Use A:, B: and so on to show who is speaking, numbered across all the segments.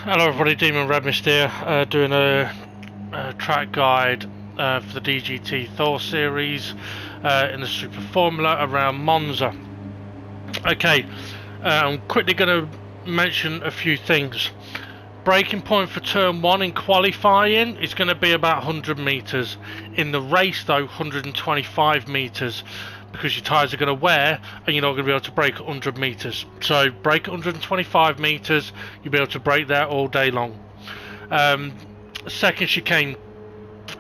A: Hello everybody, Demon Red Mist here, doing a track guide for the DGT THOR series in the Super Formula around Monza. Okay, I'm quickly going to mention a few things. Braking point for turn 1 in qualifying is going to be about 100 metres. In the race though, 125 metres, because your tyres are going to wear and you're not going to be able to brake at 100 metres. So brake at 125 metres, you'll be able to brake there all day long. Second chicane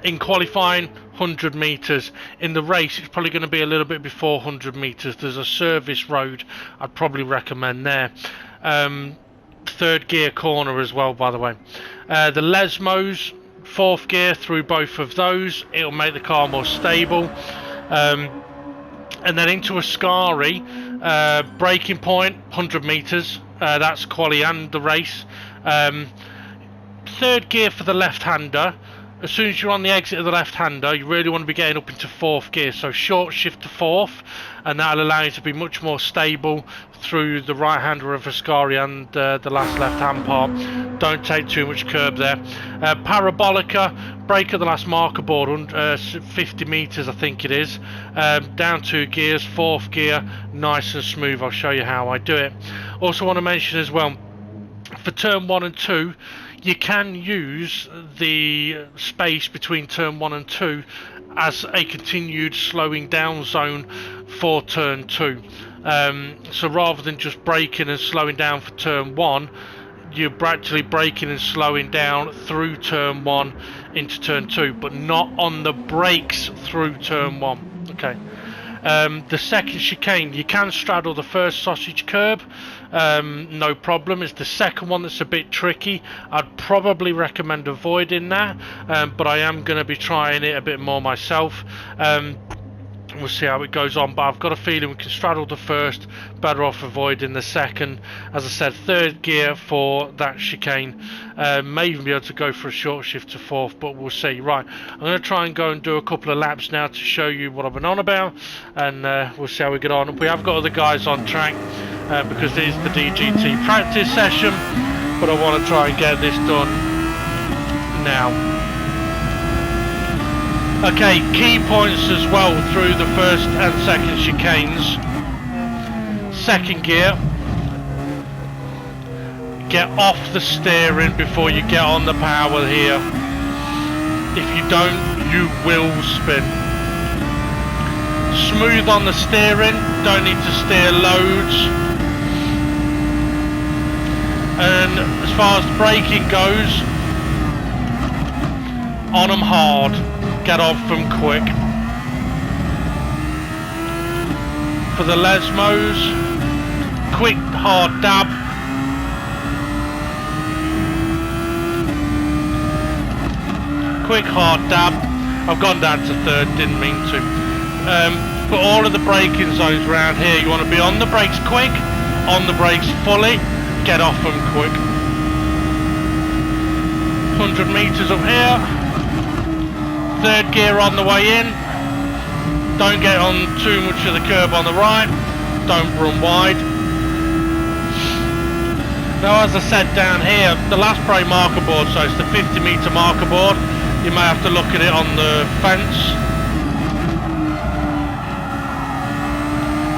A: in qualifying, 100 metres. In the race it's probably going to be a little bit before 100 metres. There's a service road I'd probably recommend there. Third gear corner as well, by the way. The Lesmos, fourth gear through both of those, it'll make the car more stable. And then into Ascari, braking point 100 metres, that's quali and the race. Third gear for the left-hander. As soon as you're on the exit of the left-hander, you really want to be getting up into fourth gear, so short shift to fourth, and that'll allow you to be much more stable through the right-hander of Ascari and the last left-hand part. Don't take too much curb there. Parabolica, brake at the last marker board, 50 metres I think it is. Down 2 gears, fourth gear, nice and smooth. I'll show you how I do it. Also want to mention as well, for turn 1 and 2, you can use the space between turn 1 and 2 as a continued slowing down zone for turn 2. So rather than just braking and slowing down for turn 1, you're actually braking and slowing down through turn 1 into turn 2, but not on the brakes through turn 1. Okay. The second chicane, you can straddle the first sausage curb, no problem. It's the second one that's a bit tricky. I'd probably recommend avoiding that, but I am going to be trying it a bit more myself. We'll see how it goes on, but I've got a feeling we can straddle the first, better off avoiding the second. As I said, third gear for that chicane. May even be able to go for a short shift to fourth, but we'll see. Right, I'm going to try and go and do a couple of laps now to show you what I've been on about, and we'll see how we get on. We have got other guys on track because it is the DGT practice session, but I want to try and get this done now. Okay, key points as well through the first and second chicanes. Second gear, get off the steering before you get on the power here. If you don't, you will spin. Smooth on the steering, don't need to steer loads. And as far as braking goes, on them hard. Get off them quick. For the Lesmos, quick hard dab. Quick hard dab. I've gone down to third, didn't mean to. For all of the braking zones around here, you want to be on the brakes quick, on the brakes fully, get off them quick. 100 metres up here. Third gear on the way in. Don't get on too much of the curb on the right. Don't run wide. Now, as I said down here, the last brake marker board, so it's the 50 metre marker board. You may have to look at it on the fence.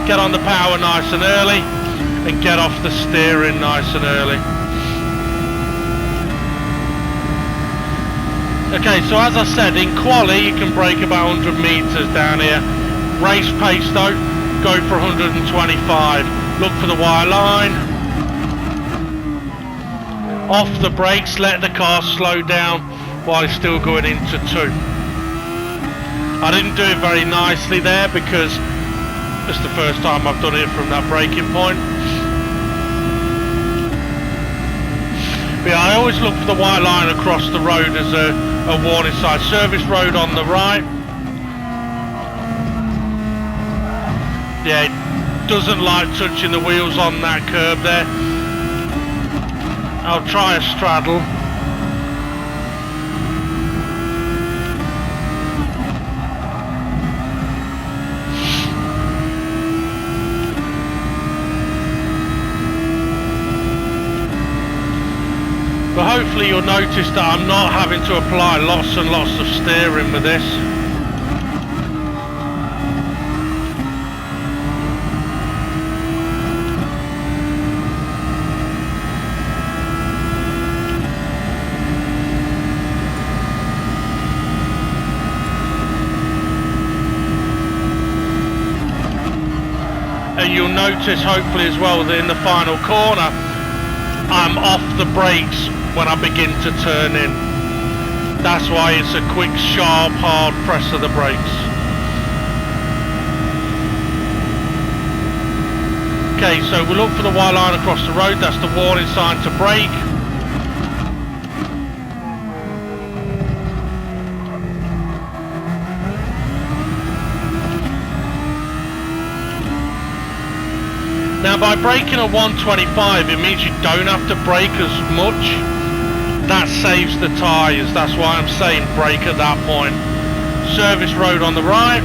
A: Get on the power nice and early, and get off the steering nice and early. Okay, so as I said, in quali you can brake about 100 metres down here. Race pace though, go for 125. Look for the white line. Off the brakes, let the car slow down while it's still going into 2. I didn't do it very nicely there because it's the first time I've done it from that braking point. But yeah, I always look for the white line across the road as a warning sign. Service road on the right. Yeah, it doesn't like touching the wheels on that curb there. I'll try a straddle. But hopefully you'll notice that I'm not having to apply lots and lots of steering with this. And you'll notice hopefully as well that in the final corner I'm off the brakes when I begin to turn in. That's why it's a quick, sharp, hard press of the brakes. Okay, so we look for the white line across the road. That's the warning sign to brake. Now by braking at 125 it means you don't have to brake as much. That saves the tyres, that's why I'm saying brake at that point. Service road on the right.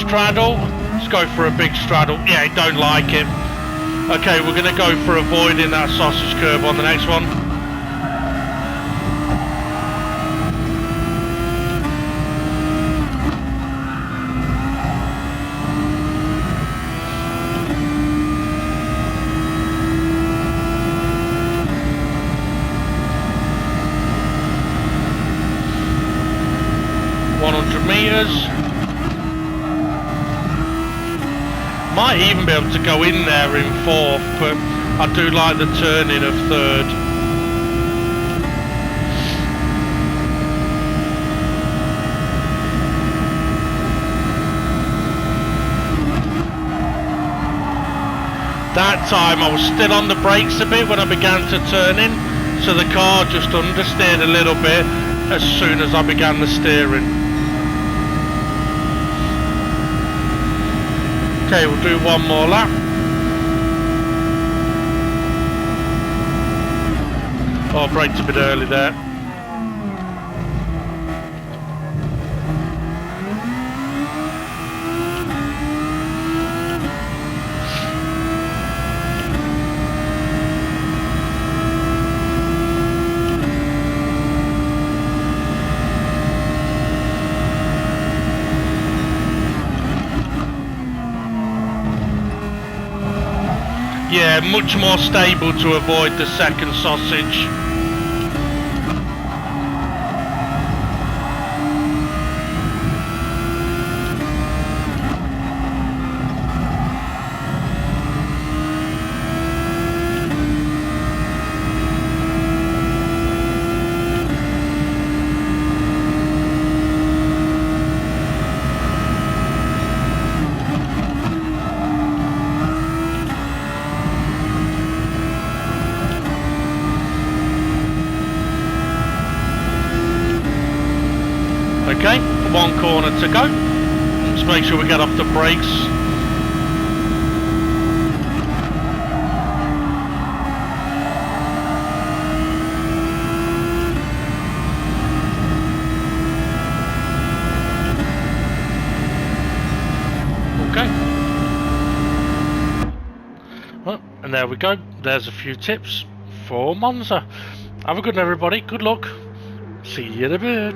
A: Straddle, let's go for a big straddle. Yeah, I don't like it. Okay, we're going to go for avoiding that sausage curb on the next one. Might even be able to go in there in fourth, but I do like the turning of third. That time I was still on the brakes a bit when I began to turn in, so the car just understeered a little bit as soon as I began the steering. Okay, we'll do one more lap. Oh, I braked a bit early there. Yeah, much more stable to avoid the second sausage. Okay, one corner to go. Let's make sure we get off the brakes. Okay. Well, and there we go. There's a few tips for Monza. Have a good one, everybody. Good luck. See you in a bit.